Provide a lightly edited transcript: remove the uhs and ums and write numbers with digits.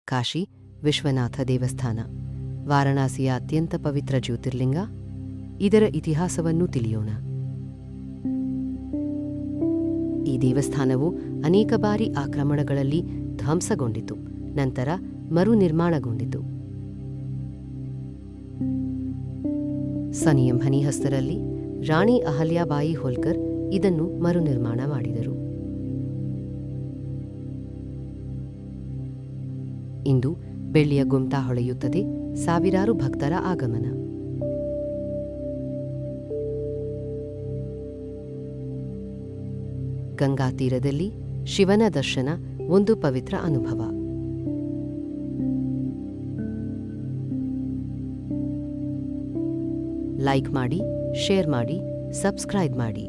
ಕಾಶಿ ವಿಶ್ವನಾಥ ದೇವಸ್ಥಾನ, ವಾರಣಾಸಿಯ ಅತ್ಯಂತ ಪವಿತ್ರ ಜ್ಯೋತಿರ್ಲಿಂಗ. ಇದರ ಇತಿಹಾಸವನ್ನು ತಿಳಿಯೋಣ. ಈ ದೇವಸ್ಥಾನವು ಅನೇಕ ಬಾರಿ ಆಕ್ರಮಣಗಳಲ್ಲಿ ಧ್ವಂಸಗೊಂಡಿತು, ನಂತರ ಮರುನಿರ್ಮಾಣಗೊಂಡಿತು. ಸನಿಯಂಹನಿಹಸ್ತರಲ್ಲಿ ರಾಣಿ ಅಹಲ್ಯಾಬಾಯಿ ಹೋಲ್ಕರ್ ಇದನ್ನು ಮರುನಿರ್ಮಾಣ ಮಾಡಿದರು. ಇಂದು ಬೆಳ್ಳಿಯ ಗುಮ್ತಾ ಹೊಳೆಯುತ್ತದೆ, ಸಾವಿರಾರು ಭಕ್ತರ ಆಗಮನ. ಗಂಗಾ ತೀರದಲ್ಲಿ ಶಿವನ ದರ್ಶನ ಒಂದು ಪವಿತ್ರ ಅನುಭವ. ಲೈಕ್ ಮಾಡಿ, ಶೇರ್ ಮಾಡಿ, ಸಬ್ಸ್ಕ್ರೈಬ್ ಮಾಡಿ.